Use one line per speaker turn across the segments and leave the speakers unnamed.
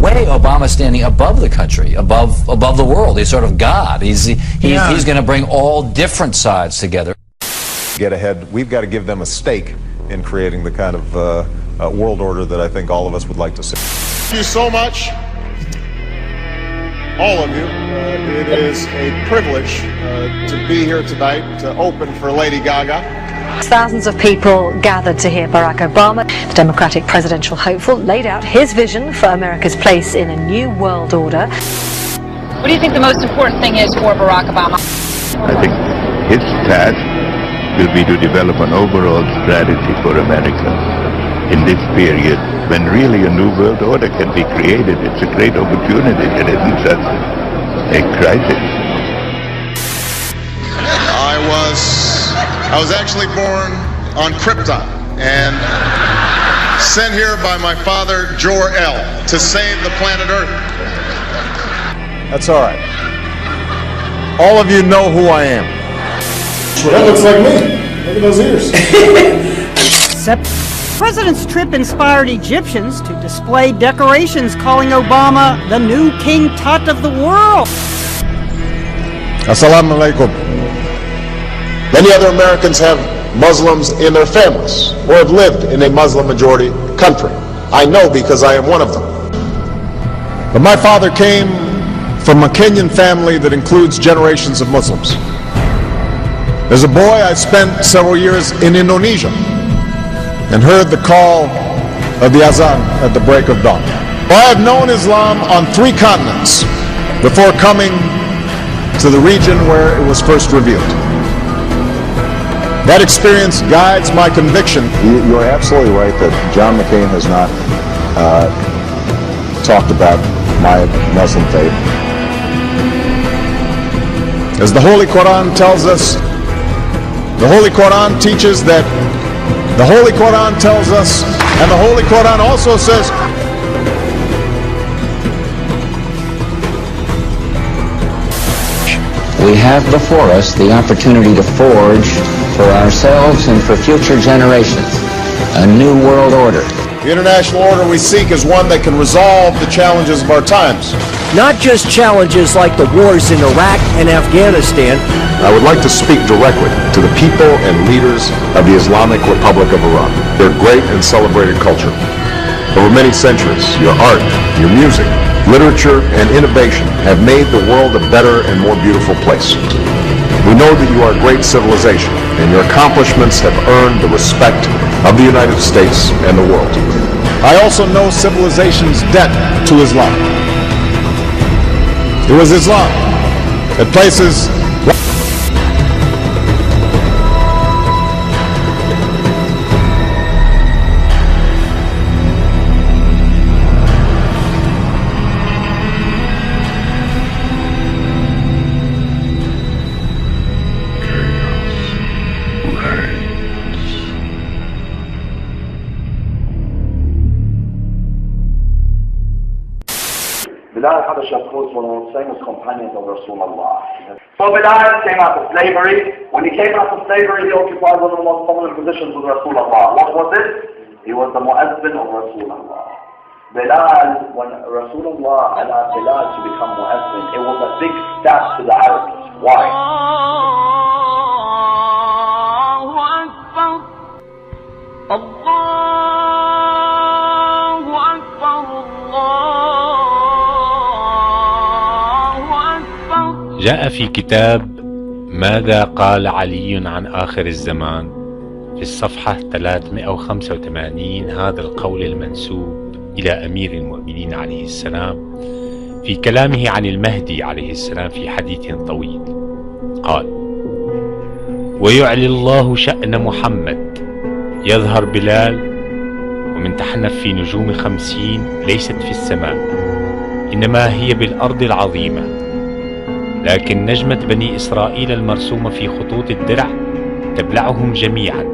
way, Obama's standing above the country, above the world. He's sort of God. He's going to bring all different sides together.
Get ahead. We've got to give them a stake in creating the kind of world order that I think all of us would like to see.
Thank you so much, all of you. It is a privilege to be here tonight to open for Lady Gaga.
Thousands of people gathered to hear Barack Obama, the Democratic presidential hopeful, laid out his vision for America's place in a new world order.
What do you think the most important thing is for Barack Obama?
I think his task will be to develop an overall strategy for America in this period when really a new world order can be created. It's a great opportunity. It isn't just a crisis.
I was actually born on Krypton and sent here by my father, Jor-El, to save the planet Earth.
That's all right. All of you know who I am.
Well, that looks like me. Look at those ears.
The president's trip inspired Egyptians to display decorations calling Obama the new King Tut of the world.
Assalamu alaikum. Many other Americans have Muslims in their families or have lived in a Muslim-majority country. I know because I am one of them. But my father came from a Kenyan family that includes generations of Muslims. As a boy, I spent several years in Indonesia and heard the call of the azan at the break of dawn. I have known Islam on 3 continents before coming to the region where it was first revealed. That experience guides my conviction.
You're absolutely right that John McCain has not talked about my Muslim faith.
As the Holy Quran tells us, the Holy Quran teaches that the Holy Quran tells us, and the Holy Quran also says,
we have before us the opportunity to forge for ourselves and for future generations a new world order.
the international order we seek is one that can resolve the challenges of our times.
Not just challenges like the wars in Iraq and Afghanistan.
I would like to speak directly to the people and leaders of the Islamic Republic of Iran. Their great and celebrated culture. Over many centuries, your art, your music, literature, and innovation have made the world a better and more beautiful place. We know that you are a great civilization, and your accomplishments have earned the respect of the United States and the world. I also know civilization's debt to Islam. It was Islam that places
Bilal had a shakur, one of the famous companions of Rasulullah. So Bilal came out of slavery. When he came out of slavery, he occupied one of the most prominent positions with Rasulullah. What was it? He was the mu'azzin of Rasulullah. Bilal, when Rasulullah allowed Bilal to become mu'azzin, it was a big step to the Arabs. Why?
جاء في كتاب ماذا قال علي عن آخر الزمان في الصفحة 385 هذا القول المنسوب إلى أمير المؤمنين عليه السلام في كلامه عن المهدي عليه السلام في حديث طويل. قال: ويعلي الله شأن محمد يظهر بلال ومن تحنف في نجوم 50 ليست في السماء إنما هي بالأرض العظيمة، لكن نجمة بني إسرائيل المرسومة في خطوط الدرع تبلعهم جميعا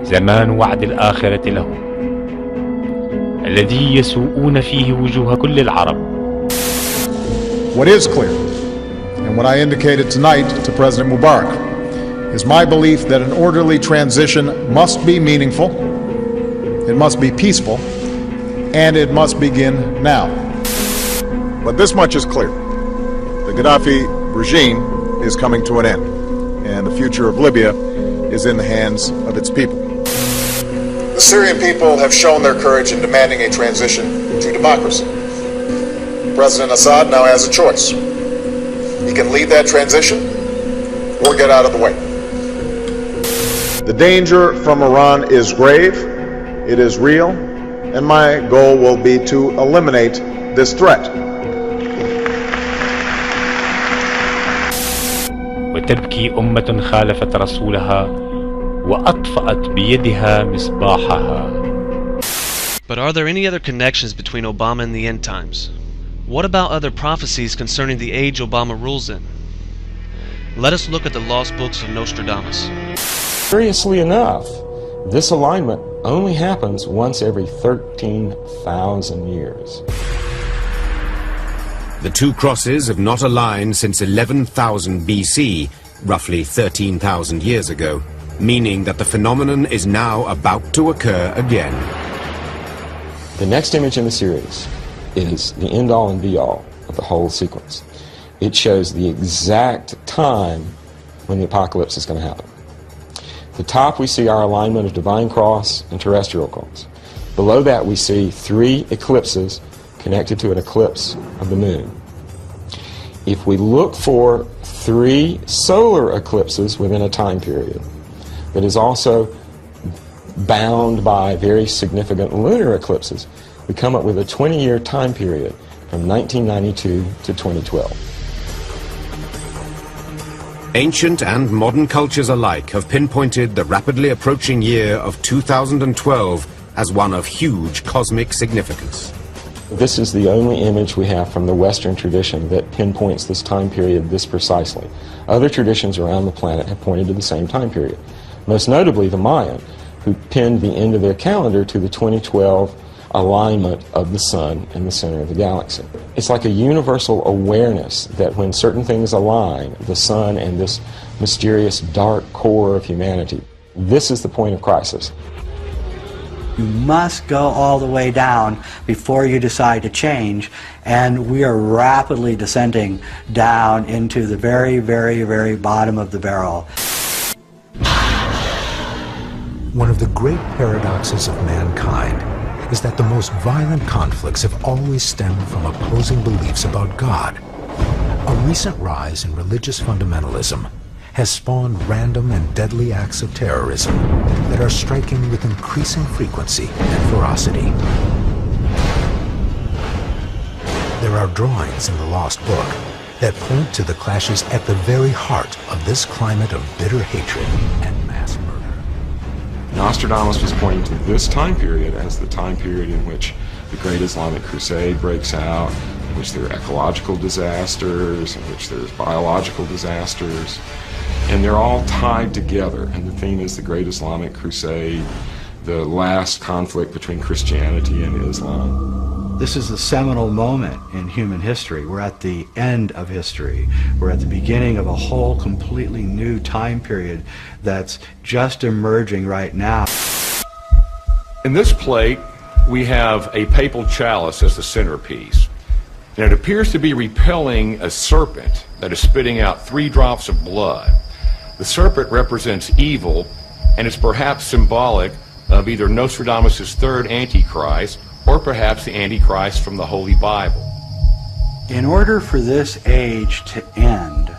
زمان وعد الآخرة لهم الذي يسوءون فيه وجوه كل العرب.
What is clear, and what I indicated tonight to President Mubarak, is my belief that an orderly transition must be meaningful, it must be peaceful, and it must begin now. But this much is clear. The Gaddafi regime is coming to an end, and the future of Libya is in the hands of its people. The Syrian people have shown their courage in demanding a transition to democracy. President Assad now has a choice. He can lead that transition or get out of the way. The danger from Iran is grave, it is real, and my goal will be to eliminate this threat.
وتبكي أمة خالفت رسولها وأطفأت بيدها مصباحها.
But are there any other connections between Obama and the end times? What about other prophecies concerning the age Obama rules in? Let us look at the lost books of Nostradamus.
Curiously enough, this alignment only happens once every 13,000 years.
The two crosses have not aligned since 11,000 BC, roughly 13,000 years ago, meaning that the phenomenon is now about to occur again.
The next image in the series is the end-all and be-all of the whole sequence. It shows the exact time when the apocalypse is going to happen. At the top we see our alignment of divine cross and terrestrial cross. Below that we see 3 eclipses connected to an eclipse of the moon. If we look for 3 solar eclipses within a time period that is also bound by very significant lunar eclipses, we come up with a 20-year time period from 1992 to 2012.
Ancient and modern cultures alike have pinpointed the rapidly approaching year of 2012 as one of huge cosmic significance.
This is the only image we have from the Western tradition that pinpoints this time period this precisely. Other traditions around the planet have pointed to the same time period. Most notably the Mayan, who pinned the end of their calendar to the 2012 alignment of the sun in the center of the galaxy. It's like a universal awareness that when certain things align, the sun and this mysterious dark core of humanity, this is the point of crisis.
You must go all the way down before you decide to change, and we are rapidly descending down into the very, very, very bottom of the barrel.
One of the great paradoxes of mankind is that the most violent conflicts have always stemmed from opposing beliefs about God. A recent rise in religious fundamentalism has spawned random and deadly acts of terrorism that are striking with increasing frequency and ferocity. There are drawings in the Lost Book that point to the clashes at the very heart of this climate of bitter hatred and mass murder.
Nostradamus was pointing to this time period as the time period in which the Great Islamic Crusade breaks out, in which there are ecological disasters, in which there's biological disasters, and they're all tied together. And the theme is the Great Islamic Crusade, the last conflict between Christianity and Islam.
This is the seminal moment in human history. We're at the end of history. We're at the beginning of a whole completely new time period that's just emerging right now.
In this plate, we have a papal chalice as the centerpiece. And it appears to be repelling a serpent that is spitting out 3 drops of blood. The serpent represents evil, and it's perhaps symbolic of either Nostradamus' third Antichrist, or perhaps the Antichrist from the Holy Bible.
In order for this age to end,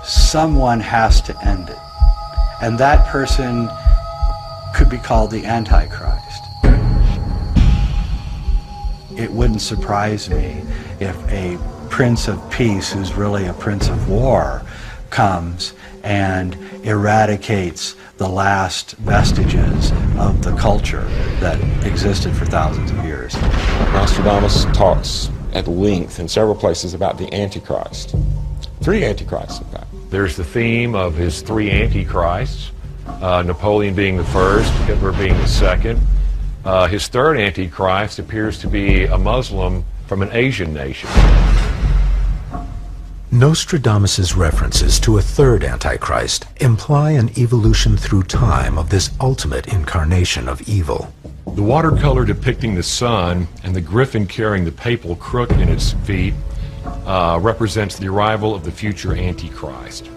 someone has to end it. And that person could be called the Antichrist. It wouldn't surprise me if a Prince of Peace, who's really a Prince of War, comes and eradicates the last vestiges of the culture that existed for thousands of years.
Nostradamus talks at length in several places about the Antichrist. 3 Antichrists, in fact.
There's the theme of his 3 Antichrists, Napoleon being the first, Hitler being the second. His third Antichrist appears to be a Muslim from an Asian nation.
Nostradamus's references to a third Antichrist imply an evolution through time of this ultimate incarnation of evil.
The watercolor depicting the sun and the griffin carrying the papal crook in its feet represents the arrival of the future Antichrist.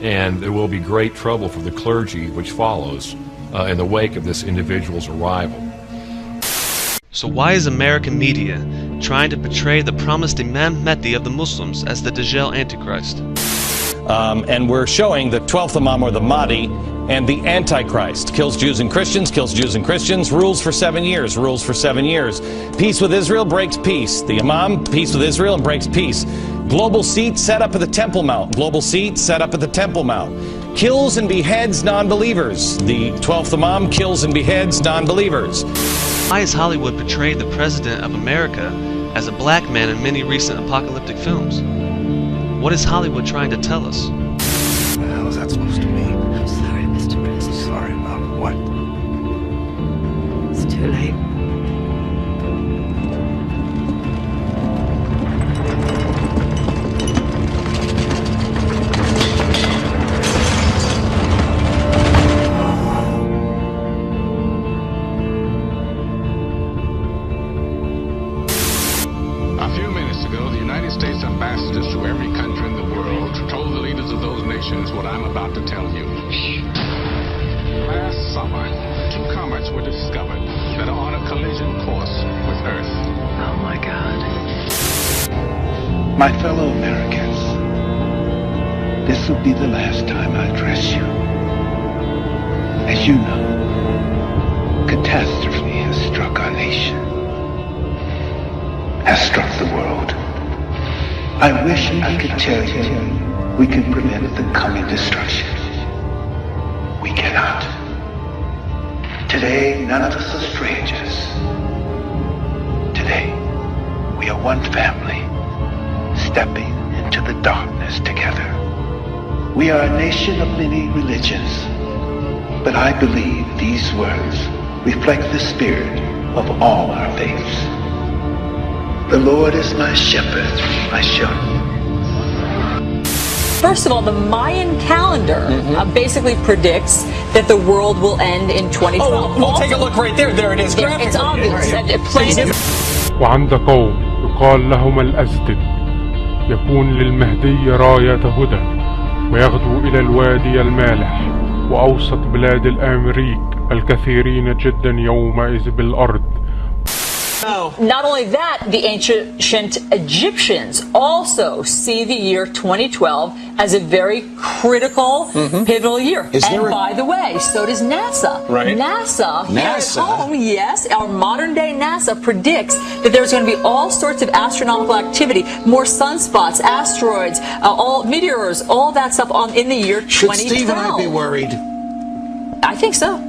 And there will be great trouble for the clergy which follows in the wake of this individual's arrival.
So why is American media trying to portray the promised Imam Mahdi of the Muslims as the Dajjal Antichrist?
And we're showing the 12th Imam, or the Mahdi, and the Antichrist. Kills Jews and Christians, rules for 7 years, Peace with Israel, breaks peace. The Imam, peace with Israel, and breaks peace. Global seat set up at the Temple Mount. Kills and beheads non-believers. The 12th Imam kills and beheads non-believers.
Why has Hollywood portrayed the President of America as a black man in many recent apocalyptic films? What is Hollywood trying to tell us?
What the hell is that supposed to mean?
I'm sorry, Mr. President.
Sorry about what?
It's too late.
What I'm about to tell you. Last summer, 2 comets were discovered that are on a collision course with Earth.
Oh my God.
My fellow Americans, this will be the last time I address you. As you know, catastrophe has struck our nation, has struck the world. I wish I could tell you we can prevent the coming destruction. We cannot. Today, none of us are strangers. Today, we are one family, stepping into the darkness together. We are a nation of many religions, but I believe these words reflect the spirit of all our faiths. The Lord is my shepherd, I shall.
First of all, the Mayan calendar basically predicts that the world will end in 2012.
Oh, well, take a look right there. There it is.
It's obvious. Plain
وعند قوم يقال لهم الأزدد يكون للمهدي راية هدى ويغدو إلى الوادي المالح وأوسط بلاد الأمريك الكثيرين جدا يومئذ بالأرض.
Not only that, the ancient Egyptians also see the year 2012 as a very critical, pivotal year. By the way, so does NASA.
Right.
NASA here at home, yes, our modern-day NASA predicts that there's going to be all sorts of astronomical activity, more sunspots, asteroids, all meteors, all that stuff in the year 2012.
Should Steve and I be worried?
I think so.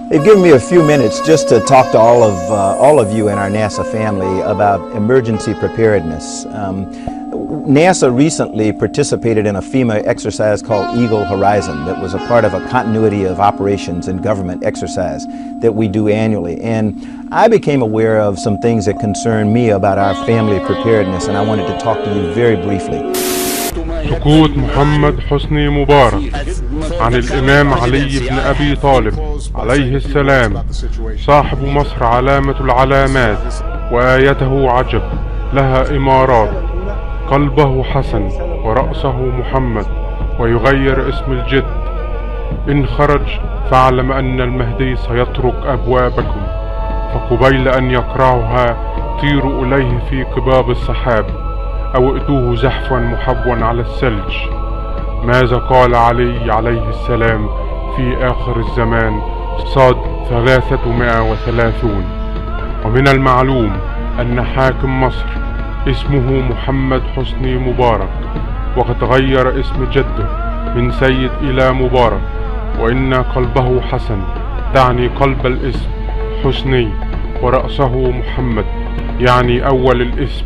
They've given me a few minutes just to talk to all of you in our NASA family about emergency preparedness. NASA recently participated in a FEMA exercise called Eagle Horizon that was a part of a continuity of operations and government exercise that we do annually. And I became aware of some things that concern me about our family preparedness, and I wanted to talk to you very briefly.
سقوط محمد حسني مبارك عن الإمام علي بن أبي طالب عليه السلام صاحب مصر علامة العلامات وآيته عجب لها إمارات قلبه حسن ورأسه محمد ويغير اسم الجد إن خرج فاعلم أن المهدي سيطرق أبوابكم فقبيل أن يقرعها طيروا إليه في قباب السحاب أو ائتوه زحفا محبوا على الثلج. ماذا قال علي عليه السلام في آخر الزمان صاد 330. ومن المعلوم أن حاكم مصر اسمه محمد حسني مبارك وقد غير اسم جده من سيد إلى مبارك وإن قلبه حسن تعني قلب الاسم حسني ورأسه محمد يعني أول الاسم.